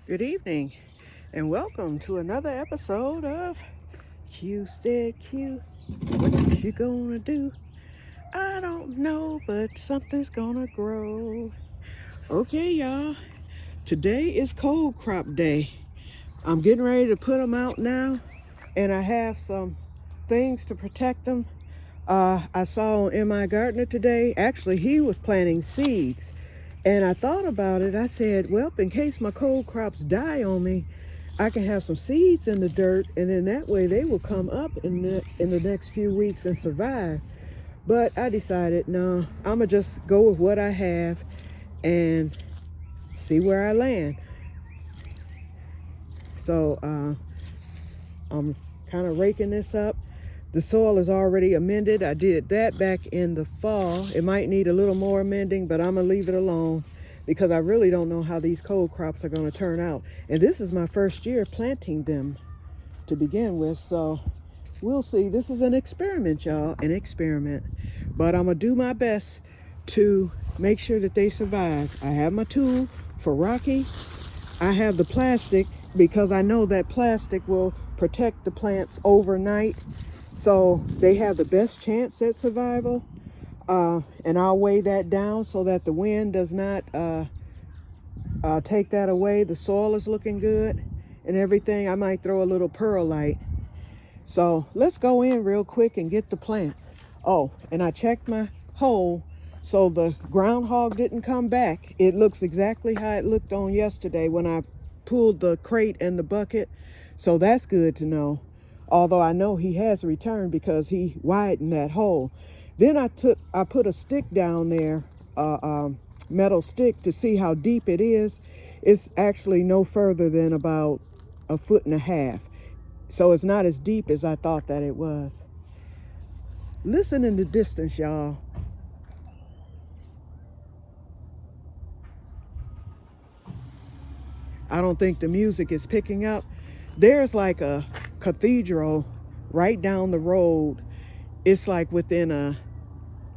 Good evening, and welcome to another episode of Que-stead-Que. What you gonna do? I don't know, but something's gonna grow. Okay, y'all. Today is cold crop day. I'm getting ready to put them out now, and I have some things to protect them. I saw in my gardener today, actually, he was planting seeds. And I thought about it. I said, well, in case my cold crops die on me, I can have some seeds in the dirt, and then that way they will come up in the next few weeks and survive. But I decided, no, I'm gonna just go with what I have and see where I land. So I'm kind of raking this up. The soil is already amended. I did that back in the fall. It might need a little more amending, but I'm gonna leave it alone because I really don't know how these cold crops are gonna turn out. And this is my first year planting them to begin with, so we'll see. This is an experiment, y'all, an experiment. But I'm gonna do my best to make sure that they survive. I have my tool for rocking. I have the plastic because I know that plastic will protect the plants overnight, so they have the best chance at survival. And I'll weigh that down so that the wind does not take that away. The soil is looking good and everything. I might throw a little perlite. So let's go in real quick and get the plants. Oh, and I checked my hole so the groundhog didn't come back. It looks exactly how it looked on yesterday when I pulled the crate and the bucket. So that's good to know. Although I know he has returned because he widened that hole. Then I put a stick down there, metal stick, to see how deep it is. It's actually no further than about 1.5 feet. So it's not as deep as I thought that it was. Listen in the distance, y'all. I don't think the music is picking up. There's like a cathedral right down the road. It's like within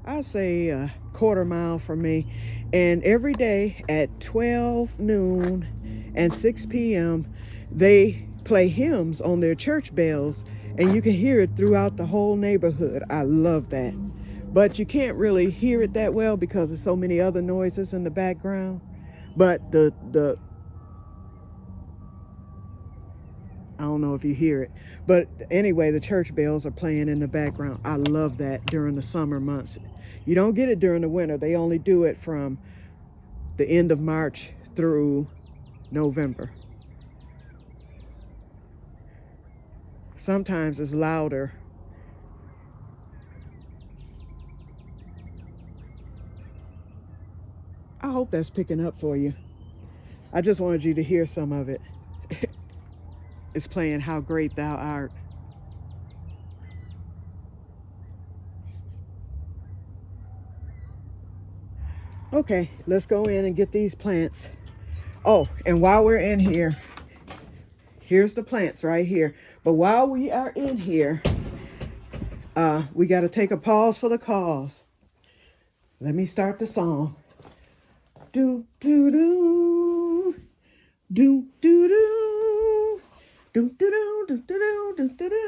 I'd say a quarter mile from me. And every day at 12 noon and 6 p.m., they play hymns on their church bells, and you can hear it throughout the whole neighborhood. I love that. But you can't really hear it that well because there's so many other noises in the background. But I don't know if you hear it. But anyway, the church bells are playing in the background. I love that during the summer months. You don't get it during the winter. They only do it from the end of March through November. Sometimes it's louder. I hope that's picking up for you. I just wanted you to hear some of it. It's playing How Great Thou Art. Okay, let's go in and get these plants. Oh, and while we're in here, here's the plants right here. But while we are in here, we got to take a pause for the cause. Let me start the song. Do do do do do do do do do do do do do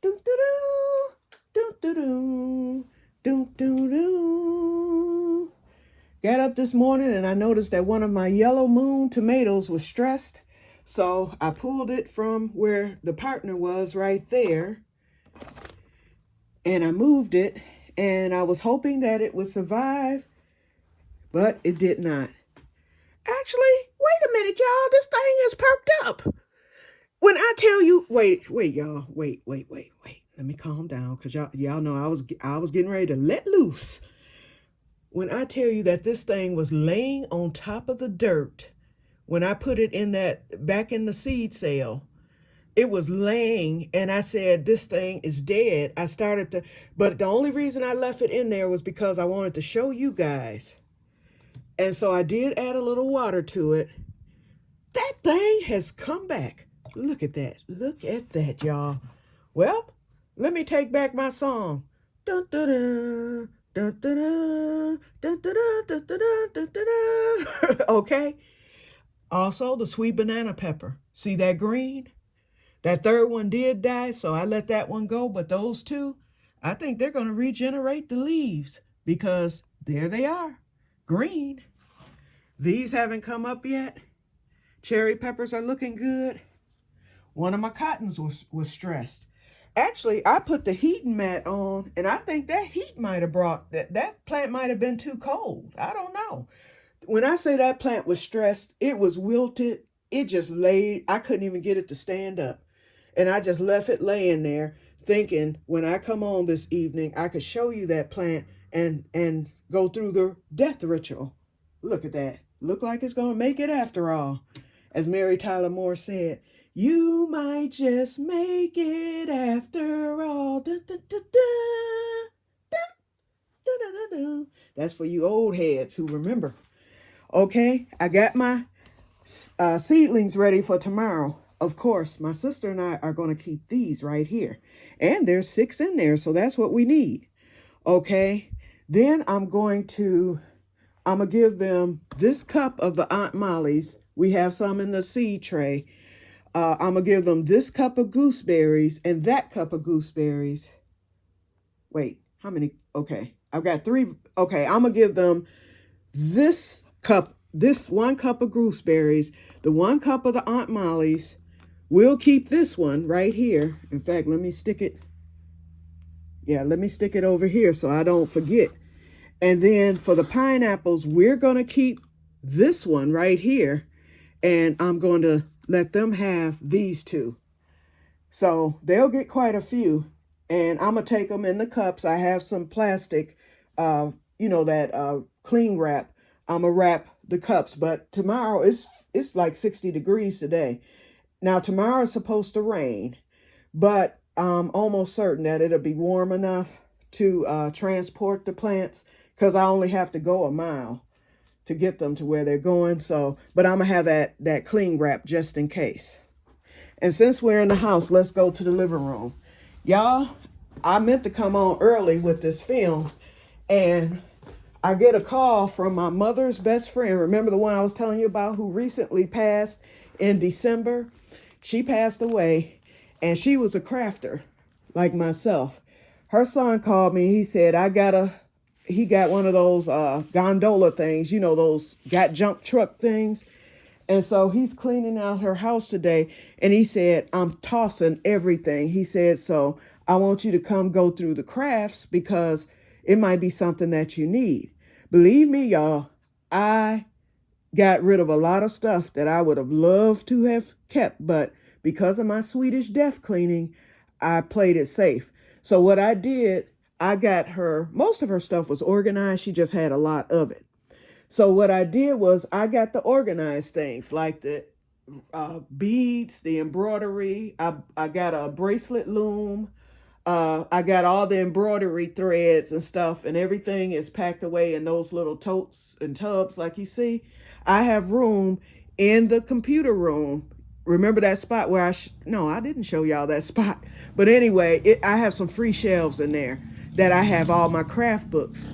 do do do do do do do. Got up this morning and I noticed that one of my yellow moon tomatoes was stressed, so I pulled it from where the partner was right there, and I moved it, and I was hoping that it would survive, but it did not. Actually, wait a minute, y'all. This thing is perked up. When I tell you, wait, y'all, wait. Let me calm down, because y'all know I was getting ready to let loose. When I tell you that this thing was laying on top of the dirt, when I put it back in the seed cell, it was laying, and I said, this thing is dead. But the only reason I left it in there was because I wanted to show you guys. And so I did add a little water to it. That thing has come back. Look at that. Look at that, y'all. Well, let me take back my song. Dun, dun, dun, dun, dun, dun, dun, dun, dun, dun, dun, dun, dun. Okay? Also, the sweet banana pepper. See that green? That third one did die, so I let that one go. But those two, I think they're going to regenerate the leaves because there they are, green. These haven't come up yet. Cherry peppers are looking good. One of my cottons was stressed. Actually, I put the heating mat on, and I think that heat might have brought that plant might have been too cold. I don't know. When I say that plant was stressed, it was wilted. It just laid. I couldn't even get it to stand up. And I just left it laying there thinking when I come on this evening, I could show you that plant and go through the death ritual. Look at that. Look like it's going to make it after all. As Mary Tyler Moore said, you might just make it after all. Dun, dun, dun, dun, dun, dun, dun, dun, dun. That's for you old heads who remember. Okay, I got my seedlings ready for tomorrow. Of course, my sister and I are going to keep these right here. And there's 6 in there, so that's what we need. Okay, then I'm going to give them this cup of the Aunt Molly's. We have some in the seed tray. I'm going to give them this cup of gooseberries and that cup of gooseberries. Wait, how many? Okay, I've got 3. Okay, I'm going to give them this cup, this 1 cup of gooseberries, the 1 cup of the Aunt Molly's. We'll keep this one right here. In fact, let me stick it. Yeah, let me stick it over here so I don't forget. And then for the pineapples, we're going to keep this one right here. And I'm going to let them have these 2. So they'll get quite a few. And I'm going to take them in the cups. I have some plastic, that cling wrap. I'm going to wrap the cups. But tomorrow, it's like 60 degrees today. Now, tomorrow is supposed to rain. But I'm almost certain that it'll be warm enough to transport the plants because I only have to go a mile to get them to where they're going. So, but I'm going to have that cling wrap just in case. And since we're in the house, let's go to the living room. Y'all, I meant to come on early with this film, and I get a call from my mother's best friend. Remember the one I was telling you about who recently passed in December? She passed away, and she was a crafter like myself. Her son called me. He said, he got one of those gondola things, those got junk truck things. And so he's cleaning out her house today. And he said, I'm tossing everything. He said, so I want you to come go through the crafts because it might be something that you need. Believe me, y'all, I got rid of a lot of stuff that I would have loved to have kept. But because of my Swedish death cleaning, I played it safe. So what I did, I got her, most of her stuff was organized. She just had a lot of it. So what I did was I got the organized things like the beads, the embroidery. I got a bracelet loom. I got all the embroidery threads and stuff, and everything is packed away in those little totes and tubs like you see. I have room in the computer room. Remember that spot where no, I didn't show y'all that spot. But anyway, I have some free shelves in there that I have all my craft books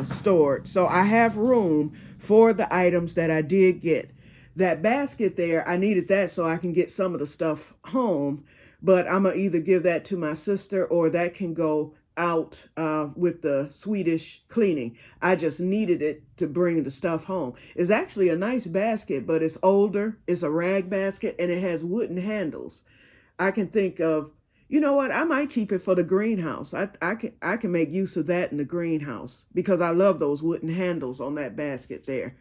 stored. So I have room for the items that I did get. That basket there, I needed that so I can get some of the stuff home. But I'm going to either give that to my sister or that can go out with the Swedish cleaning. I just needed it to bring the stuff home. It's actually a nice basket, but it's older. It's a rag basket and it has wooden handles. I can think of, you know what? I might keep it for the greenhouse. I can make use of that in the greenhouse because I love those wooden handles on that basket there.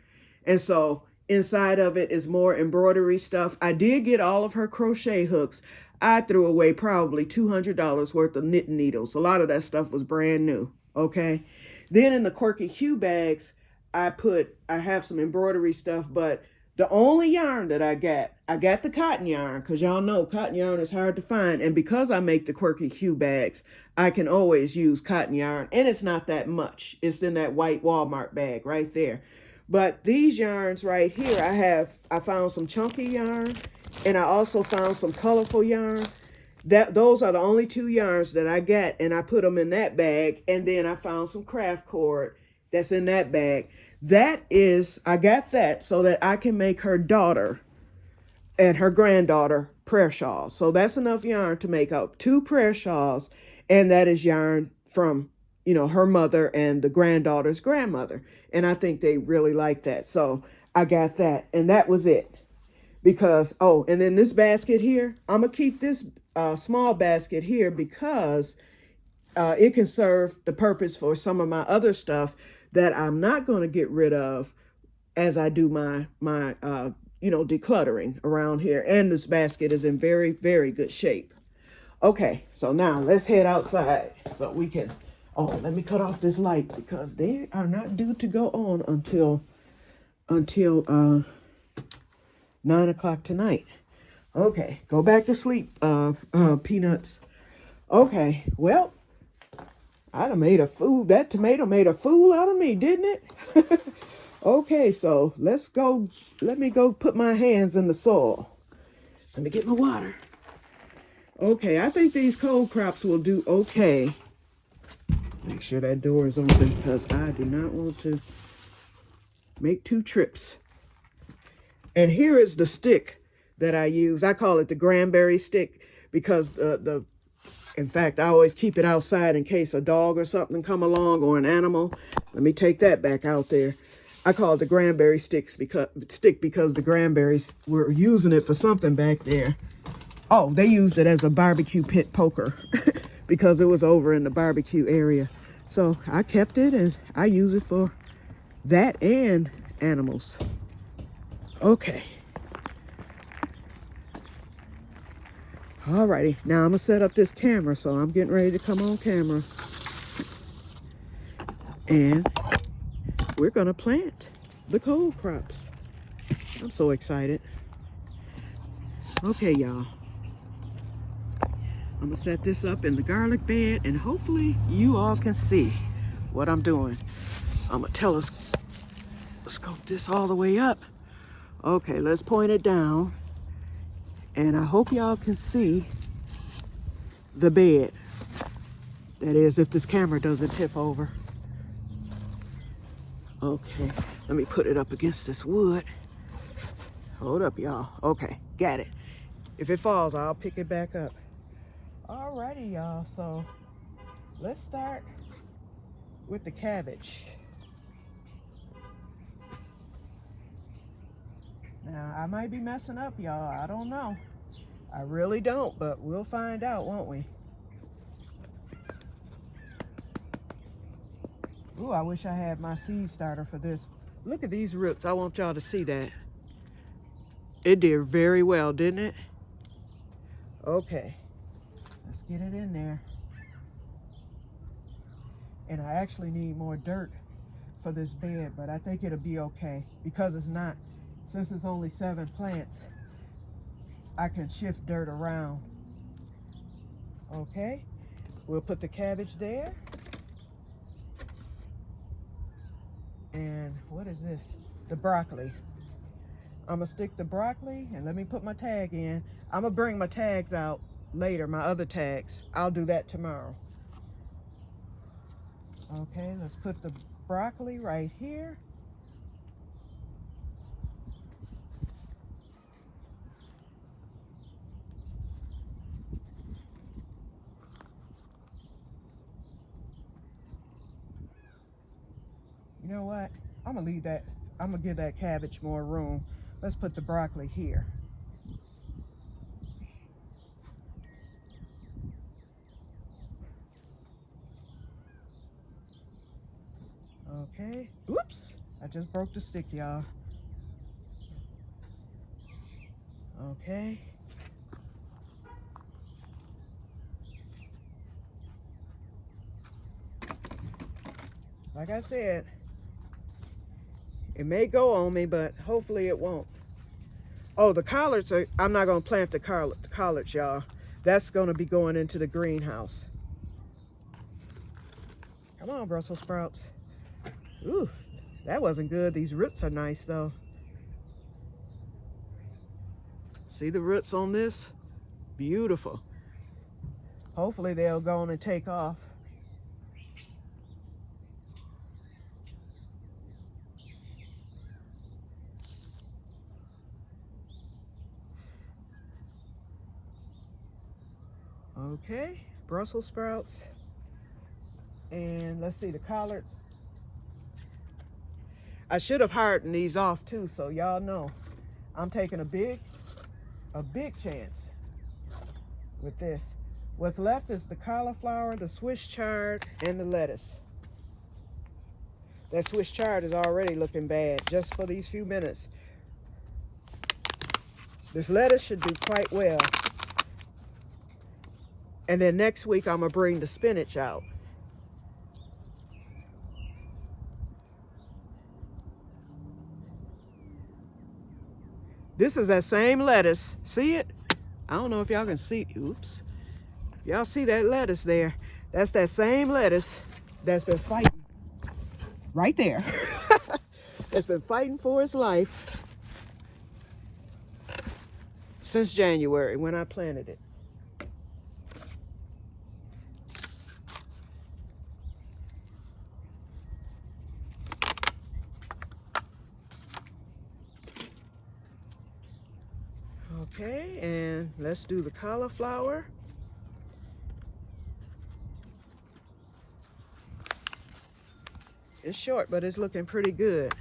And so inside of it is more embroidery stuff. I did get all of her crochet hooks. I threw away probably $200 worth of knitting needles. A lot of that stuff was brand new. Okay. Then in the Que-stead-Que bags, I have some embroidery stuff, but the only yarn that I got the cotton yarn, because y'all know cotton yarn is hard to find. And because I make the Que-stead-Que bags, I can always use cotton yarn. And it's not that much. It's in that white Walmart bag right there. But these yarns right here, I found some chunky yarn. And I also found some colorful yarn. Those are the only 2 yarns that I got. And I put them in that bag. And then I found some craft cord that's in that bag. That is, I got that so that I can make her daughter and her granddaughter prayer shawls. So that's enough yarn to make up 2 prayer shawls, and that is yarn from, you know, her mother and the granddaughter's grandmother. And I think they really like that. So I got that, and that was it. Because, oh, and then this basket here, I'm going to keep this small basket here because it can serve the purpose for some of my other stuff that I'm not going to get rid of as I do my you know, decluttering around here. And this basket is in very, very good shape. Okay, so now let's head outside so we can, oh, let me cut off this light because they are not due to go on until 9 o'clock tonight. Okay, go back to sleep, Peanuts. Okay, well, I done made a fool. That tomato made a fool out of me, didn't it? Okay, so let's go. Let me go put my hands in the soil. Let me get my water. Okay, I think these cold crops will do okay. Make sure that door is open because I do not want to make 2 trips. And here is the stick that I use. I call it the cranberry stick because in fact, I always keep it outside in case a dog or something come along or an animal. Let me take that back out there. I call it the cranberry stick because the cranberries were using it for something back there. Oh, they used it as a barbecue pit poker because it was over in the barbecue area. So I kept it and I use it for that and animals. Okay. Alrighty, now I'm gonna set up this camera, so I'm getting ready to come on camera. And we're gonna plant the cold crops. I'm so excited. Okay, y'all. I'm gonna set this up in the garlic bed and hopefully you all can see what I'm doing. I'm gonna telescope this all the way up. Okay, let's point it down. And I hope y'all can see the bed. That is, if this camera doesn't tip over. Okay, let me put it up against this wood. Hold up, y'all. Okay, got it. If it falls, I'll pick it back up. Alrighty, y'all. So let's start with the cabbage. Now, I might be messing up, y'all. I don't know. I really don't, but we'll find out, won't we? Ooh, I wish I had my seed starter for this. Look at these roots. I want y'all to see that. It did very well, didn't it? Okay. Let's get it in there. And I actually need more dirt for this bed, but I think it'll be okay because it's not, since it's only 7 plants, I can shift dirt around. Okay, we'll put the cabbage there. And what is this? The broccoli. I'm gonna stick the broccoli and let me put my tag in. I'm gonna bring my tags out later, my other tags. I'll do that tomorrow. Okay, let's put the broccoli right here. You know what? I'm gonna leave that. I'm gonna give that cabbage more room. Let's put the broccoli here. Okay. Oops. I just broke the stick, y'all. Okay. Like I said, it may go on me, but hopefully it won't. Oh, the collards are, I'm not going to plant the collards, y'all. That's going to be going into the greenhouse. Come on, Brussels sprouts. Ooh, that wasn't good. These roots are nice, though. See the roots on this? Beautiful. Hopefully they'll go on and take off. Okay, Brussels sprouts. And let's see, the collards. I should have hardened these off too, so y'all know I'm taking a big chance with this. What's left is the cauliflower, the Swiss chard, and the lettuce. That Swiss chard is already looking bad just for these few minutes. This lettuce should do quite well. And then next week I'm gonna bring the spinach out. This is that same lettuce. See it? I don't know if y'all can see. Oops. Y'all see that lettuce there? That's that same lettuce that's been fighting right there. That's been fighting for its life since January when I planted it. Okay, and let's do the cauliflower. It's short, but it's looking pretty good.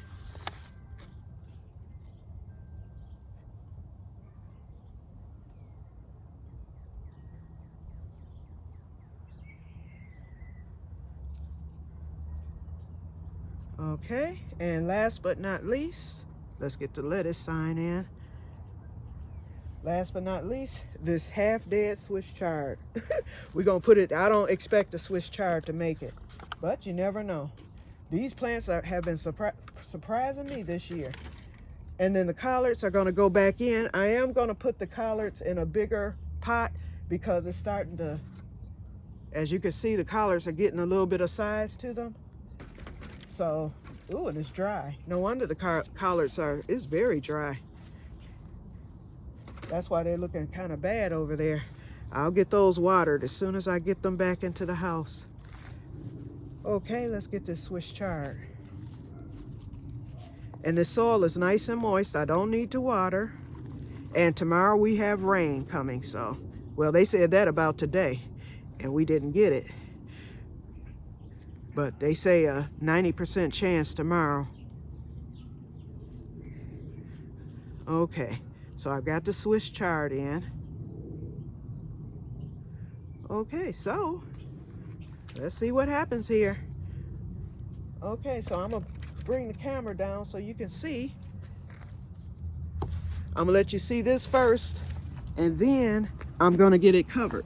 Okay, and last but not least, let's get the lettuce sign in. Last but not least, this half-dead Swiss chard. We're gonna put it, I don't expect the Swiss chard to make it, but you never know. These plants have been surprising me this year. And then the collards are gonna go back in. I am gonna put the collards in a bigger pot because it's starting to, as you can see, the collards are getting a little bit of size to them. So, ooh, and it's dry. No wonder the collards it's very dry. That's why they're looking kind of bad over there. I'll get those watered as soon as I get them back into the house. Okay, let's get this Swiss chard. And the soil is nice and moist. I don't need to water. And tomorrow we have rain coming, so. Well, they said that about today, and we didn't get it. But they say a 90% chance tomorrow. Okay, so I've got the Swiss chard in. Okay, so let's see what happens here. Okay, so I'm gonna bring the camera down so you can see. I'm gonna let you see this first, and then I'm gonna get it covered.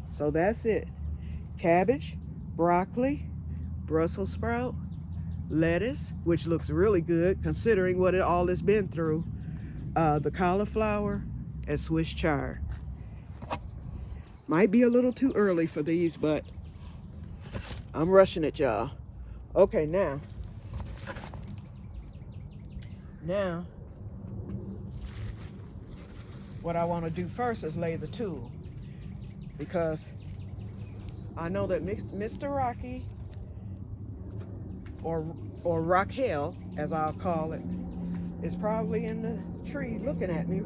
So that's it. Cabbage, broccoli, Brussels sprout, lettuce, which looks really good considering what all it's been through, the cauliflower, and Swiss chard. Might be a little too early for these, but I'm rushing it, y'all. Okay, now, what I want to do first is lay the tool, because I know that Mr. Rocky, or Raquel, as I'll call it, is probably in the tree looking at me.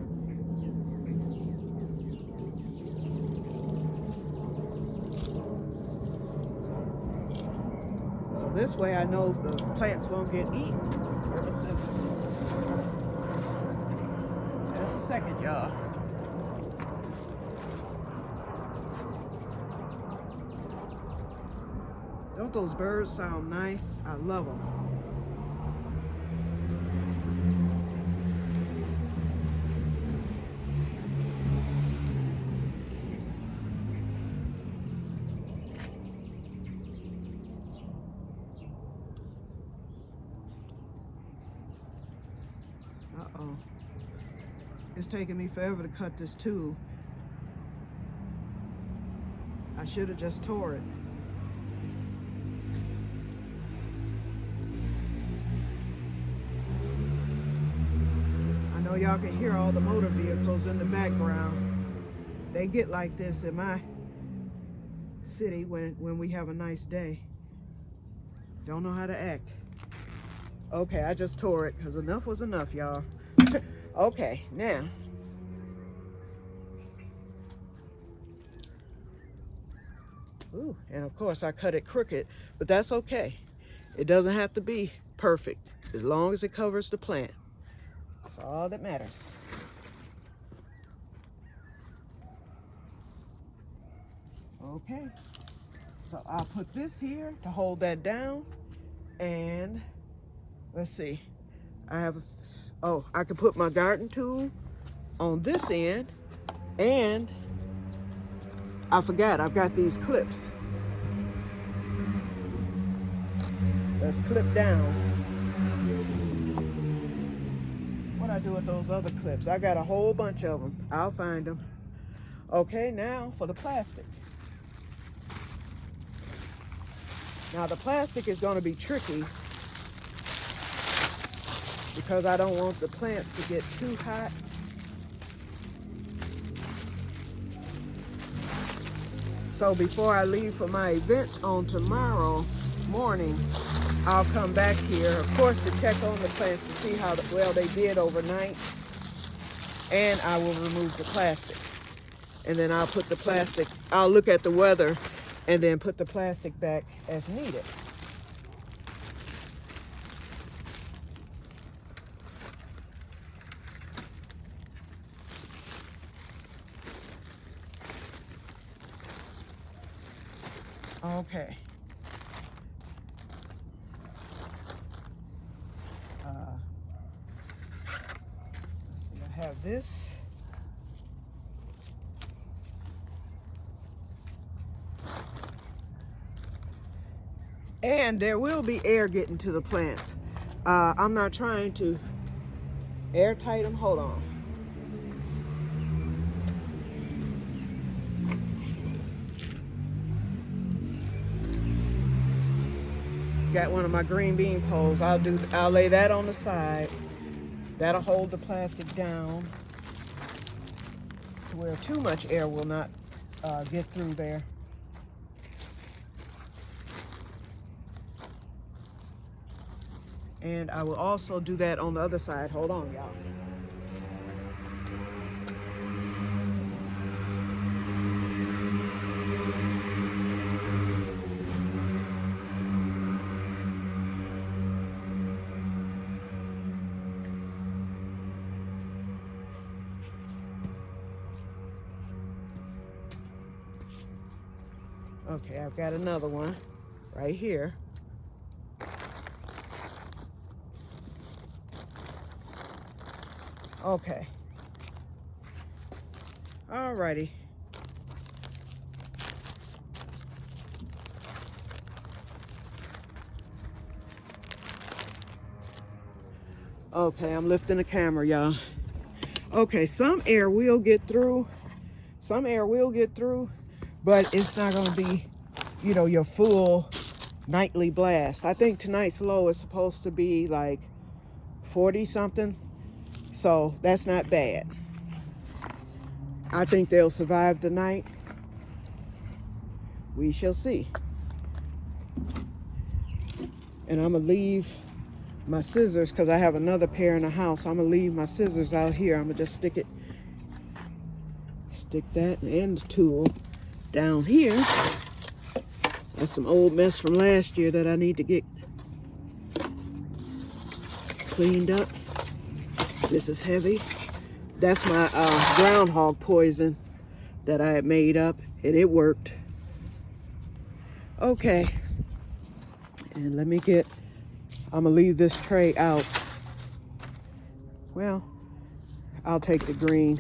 So this way I know the plants won't get eaten. Where are the scissors? Just a second, y'all. Don't those birds sound nice? I love them. Uh-oh. It's taking me forever to cut this tool. I should have just tore it. I know y'all can hear all the motor vehicles in the background. They get like this in my city when we have a nice day. Don't know how to act. Okay, I just tore it because enough was enough, y'all. Okay, now Ooh, and of course I cut it crooked, but that's okay. It doesn't have to be perfect as long as it covers the plant. That's all that matters. Okay, so I'll put this here to hold that down, and let's see, I could put my garden tool on this end, and I forgot, I've got these clips. Let's clip down. What I do with those other clips? I got a whole bunch of them. I'll find them. Okay, now for the plastic. Now the plastic is going to be tricky because I don't want the plants to get too hot. So before I leave for my event on tomorrow morning, I'll come back here, of course, to check on the plants to see how well they did overnight. And I will remove the plastic. And then I'll put the plastic, I'll look at the weather and then put the plastic back as needed. Okay. Let's see, I have this. And there will be air getting to the plants. I'm not trying to airtight them. Hold on. Got one of my green bean poles. I'll lay that on the side. That'll hold the plastic down to where too much air will not get through there. And I will also do that on the other side. Hold on, y'all. Okay, I've got another one right here. Okay. Alrighty. Okay, I'm lifting the camera, y'all. Okay, some air will get through. Some air will get through, but it's not going to be, your full nightly blast. I think tonight's low is supposed to be like 40 something. So that's not bad. I think they'll survive the night. We shall see. And I'm going to leave my scissors because I have another pair in the house. I'm going to leave my scissors out here. I'm going to just stick that and the tool down here. That's some old mess from last year that I need to get cleaned up. This is heavy. That's my groundhog poison that I had made up, and it worked. Okay. And I'm gonna leave this tray out. Well, I'll take the green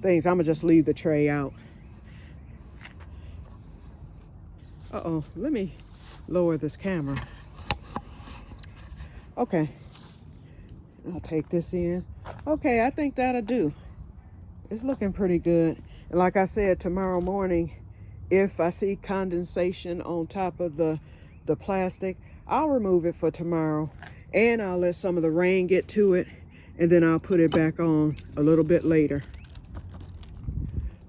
things. I'm gonna just leave the tray out. Uh-oh, let me lower this camera. Okay. I'll take this in. Okay, I think that'll do. It's looking pretty good. And like I said, tomorrow morning, if I see condensation on top of the plastic, I'll remove it for tomorrow. And I'll let some of the rain get to it. And then I'll put it back on a little bit later.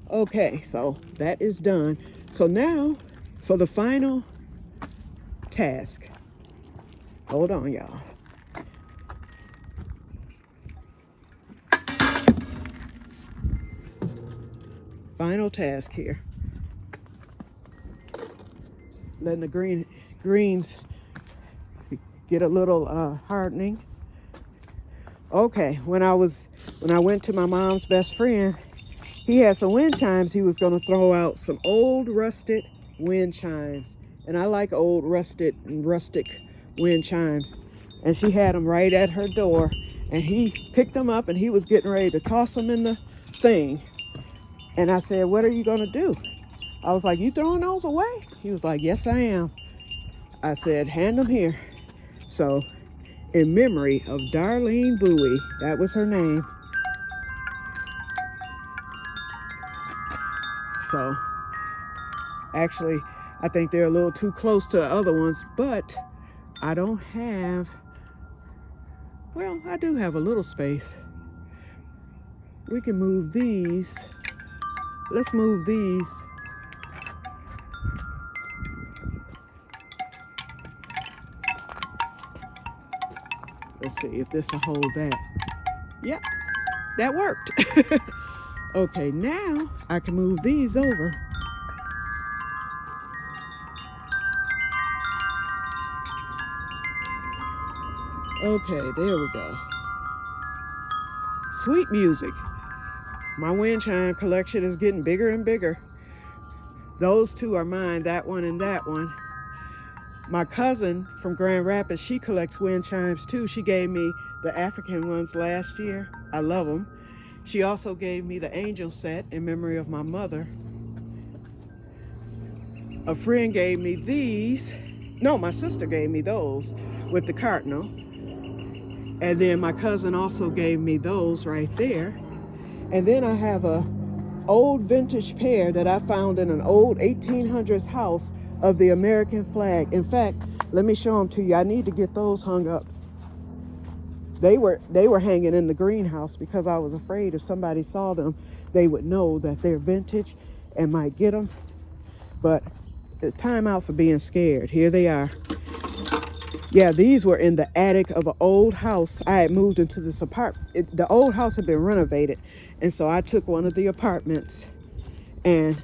Okay, so that is done. So now for the final task. Hold on, y'all. Final task here. letting the greens get a little hardening. Okay, when I went to my mom's best friend, he had some wind chimes. He was going to throw out some old rusted wind chimes. And I like old rusted and rustic wind chimes. And she had them right at her door. And he picked them up and he was getting ready to toss them in the thing. And I said, what are you going to do? I was like, you throwing those away? He was like, yes, I am. I said, hand them here. So, in memory of Darlene Bowie, that was her name. So, actually, I think they're a little too close to the other ones, but I don't have, well, I do have a little space. We can move these. Let's move these. Let's see if this will hold that. Yep, that worked. Okay, now I can move these over. Okay, there we go. Sweet music. My wind chime collection is getting bigger and bigger. Those two are mine, that one and that one. My cousin from Grand Rapids, she collects wind chimes too. She gave me the African ones last year. I love them. She also gave me the angel set in memory of my mother. A friend gave me these. No, my sister gave me those with the cardinal. And then my cousin also gave me those right there. And then I have a old vintage pair that I found in an old 1800s house of the American flag. In fact, let me show them to you. I need to get those hung up. They were hanging in the greenhouse because I was afraid if somebody saw them, they would know that they're vintage and might get them. But it's time out for being scared. Here they are. Yeah, these were in the attic of an old house. I had moved into this apartment. The old house had been renovated. And so I took one of the apartments and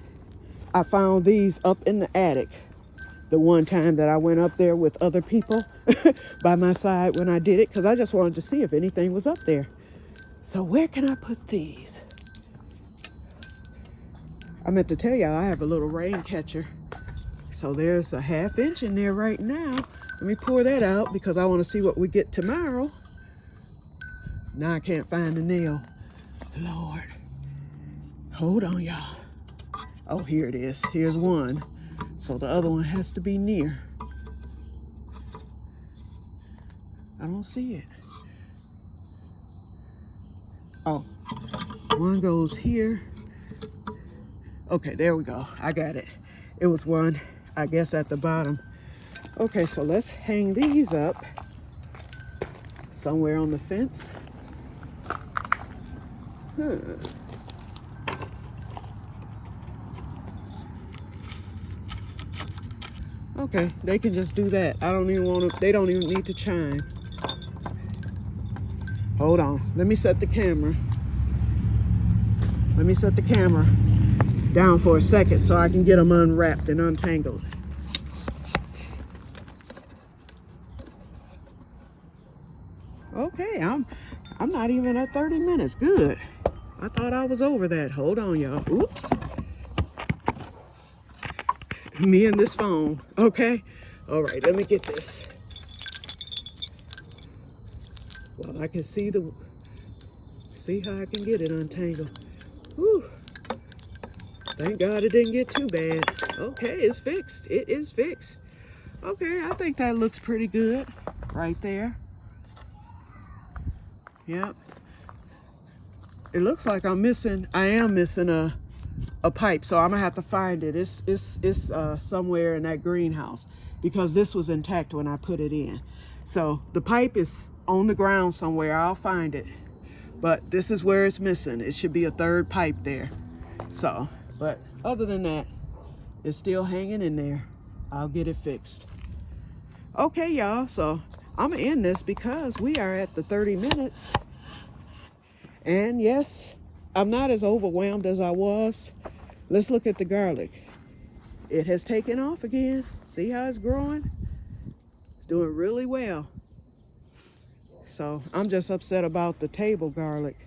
I found these up in the attic. The one time that I went up there with other people by my side when I did it, because I just wanted to see if anything was up there. So where can I put these? I meant to tell y'all I have a little rain catcher. So there's a 1/2 inch in there right now. Let me pour that out because I want to see what we get tomorrow. Now I can't find the nail. Lord. Hold on, y'all. Oh, here it is. Here's one. So the other one has to be near. I don't see it. Oh, one goes here. Okay, there we go. I got it. It was one, I guess, at the bottom. Okay, so let's hang these up somewhere on the fence. Okay, they can just do that. I don't even want to, they don't even need to chime. Hold on, let me set the camera. Let me set the camera down for a second so I can get them unwrapped and untangled. Okay, I'm not even at 30 minutes. Good. I thought I was over that. Hold on, y'all. Oops. Me and this phone. Okay. All right, let me get this. Well, I can see how I can get it untangled. Whew. Thank God it didn't get too bad. Okay, it's fixed. It is fixed. Okay, I think that looks pretty good right there. Yep. It looks like I am missing a pipe, so I'm gonna have to find it. It's somewhere in that greenhouse because this was intact when I put it in. So the pipe is on the ground somewhere. I'll find it. But this is where it's missing. It should be a third pipe there. So, but other than that, it's still hanging in there. I'll get it fixed. Okay, y'all, so I'm gonna end this because we are at the 30 minutes. And yes, I'm not as overwhelmed as I was. Let's look at the garlic. it has taken off again. See how it's growing? It's doing really well. So I'm just upset about the table garlic.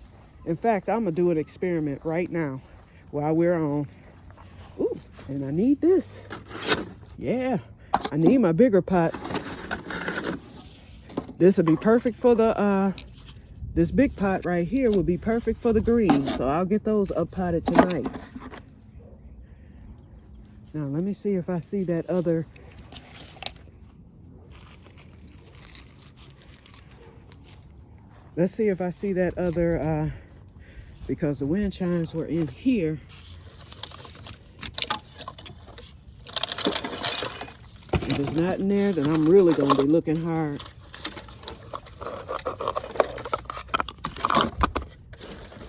In fact, I'm gonna do an experiment right now while we're on. Ooh, and I need this. Yeah, I need my bigger pots. This will be perfect for the, this big pot right here will be perfect for the greens. So I'll get those up potted tonight. Now let me see if I see that other. Let's see if I see that other, because the wind chimes were in here. If it's not in there, then I'm really gonna be looking hard.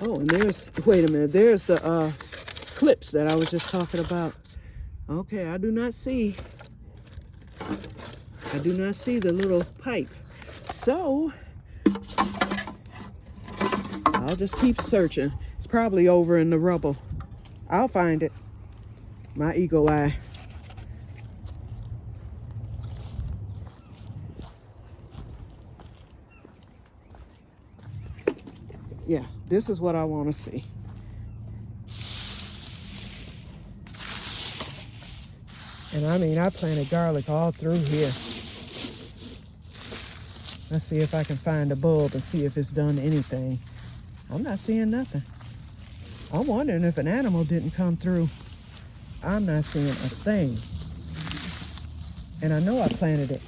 Oh, and there's, wait a minute, there's the clips that I was just talking about. Okay, I do not see the little pipe. So I'll just keep searching. It's probably over in the rubble. I'll find it. My eagle eye. Yeah, this is what I want to see. And I mean, I planted garlic all through here. Let's see if I can find a bulb and see if it's done anything. I'm not seeing nothing. I'm wondering if an animal didn't come through. I'm not seeing a thing. And I know I planted it.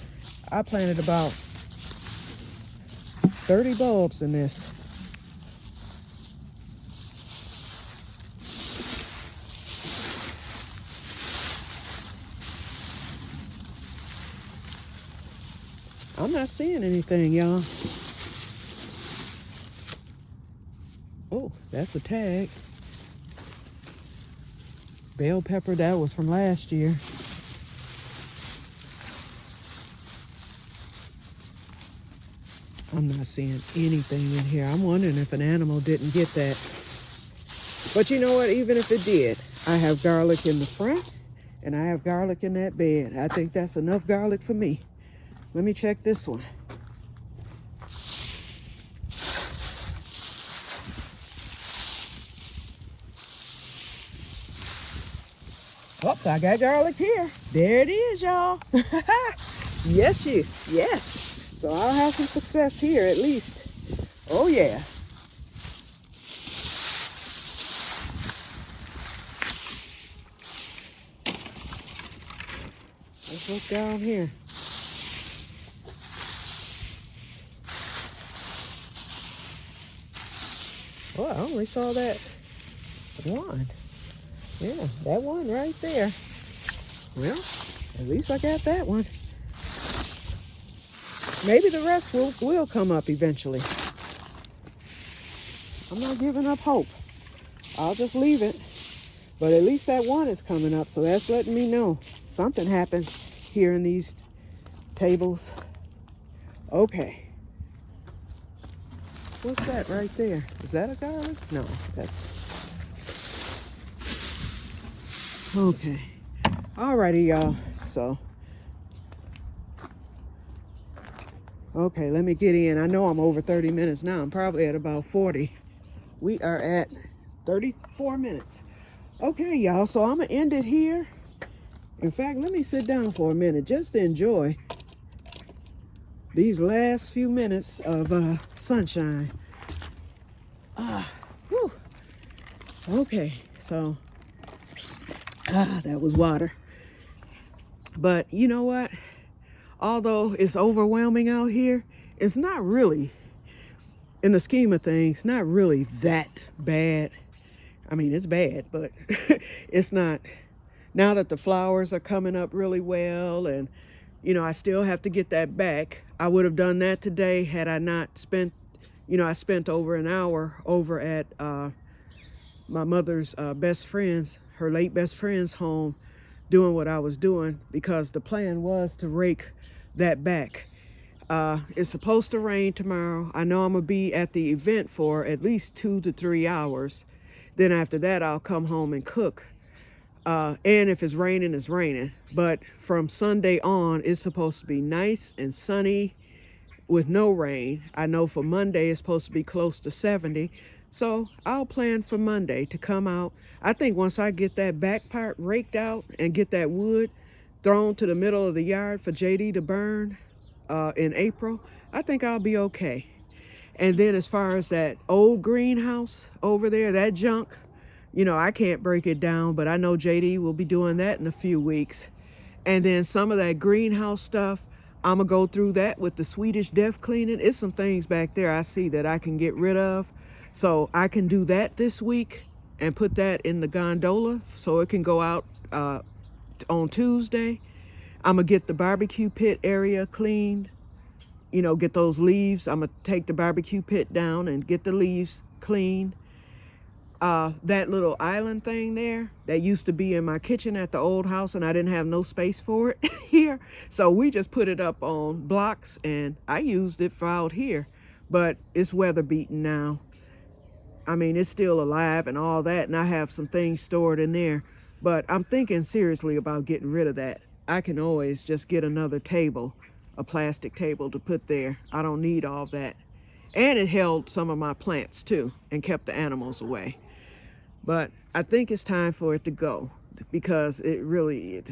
I planted about 30 bulbs in this. I'm not seeing anything, y'all. Oh, that's a tag. Bell pepper, that was from last year. I'm not seeing anything in here. I'm wondering if an animal didn't get that. But you know what? Even if it did, I have garlic in the front and I have garlic in that bed. I think that's enough garlic for me. Let me check this one. Oh, I got garlic here. There it is, y'all. Yes. So I'll have some success here at least. Oh, yeah. Let's look down here. Oh, I only saw that one. Yeah, that one right there. Well, at least I got that one. Maybe the rest will come up eventually. I'm not giving up hope. I'll just leave it. But at least that one is coming up, so that's letting me know something happened here in these tables. Okay. What's that right there? Is that a garlic? No, that's... Okay. Alrighty, y'all. So... Okay, let me get in. I know I'm over 30 minutes now. I'm probably at about 40. We are at 34 minutes. Okay, y'all. So I'm going to end it here. In fact, let me sit down for a minute just to enjoy these last few minutes of sunshine. Whew. Okay, so that was water. But you know what? Although it's overwhelming out here, it's not really, in the scheme of things, not really that bad. I mean, it's bad, but it's not. Now that the flowers are coming up really well, and you know, I still have to get that back. I would have done that today had I not spent, you know, I spent over an hour over at my mother's best friend's, her late best friend's home, doing what I was doing, because the plan was to rake that back. It's supposed to rain tomorrow. I know I'm gonna be at the event for at least 2 to 3 hours. Then after that, I'll come home and cook. And if it's raining, it's raining. But from Sunday on, it's supposed to be nice and sunny with no rain. I know for Monday it's supposed to be close to 70. So I'll plan for Monday to come out. I think once I get that back part raked out and get that wood thrown to the middle of the yard for JD to burn in April, I think I'll be okay. And then as far as that old greenhouse over there, that junk, you know, I can't break it down, but I know JD will be doing that in a few weeks. And then some of that greenhouse stuff, I'm gonna go through that with the Swedish depth cleaning. It's some things back there I see that I can get rid of. So I can do that this week and put that in the gondola so it can go out on Tuesday. I'm gonna get the barbecue pit area cleaned, you know, get those leaves. I'm gonna take the barbecue pit down and get the leaves cleaned. That little island thing there that used to be in my kitchen at the old house, and I didn't have no space for it here. So we just put it up on blocks and I used it for out here, but it's weather beaten now. I mean, it's still alive and all that, and I have some things stored in there, but I'm thinking seriously about getting rid of that. I can always just get another table, a plastic table to put there. I don't need all that. And it held some of my plants too and kept the animals away. But I think it's time for it to go because you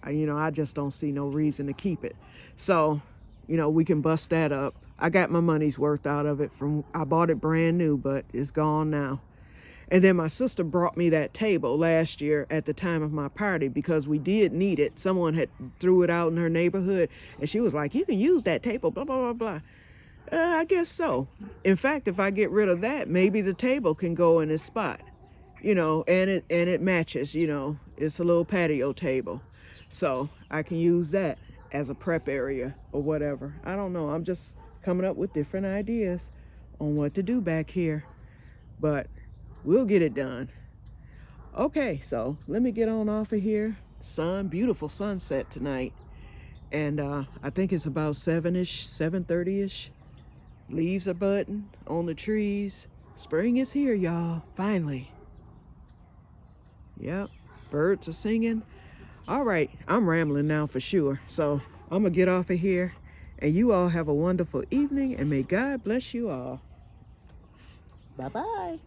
know, I just don't see no reason to keep it. So, you know, we can bust that up. I got my money's worth out of it I bought it brand new, but it's gone now. And then my sister brought me that table last year at the time of my party because we did need it. Someone had threw it out in her neighborhood and she was like, you can use that table, blah, blah, blah, blah. I guess so. In fact, if I get rid of that, maybe the table can go in its spot. You know, and it matches, you know, it's a little patio table. So I can use that as a prep area or whatever. I don't know. I'm just coming up with different ideas on what to do back here. But we'll get it done. Okay, so let me get on off of here. Beautiful sunset tonight. And I think it's about 7-ish, 7:30-ish. Leaves are budding on the trees. Spring is here, y'all, finally. Yep, birds are singing. All right, I'm rambling now for sure. So I'm gonna get off of here and you all have a wonderful evening and may God bless you all. Bye-bye.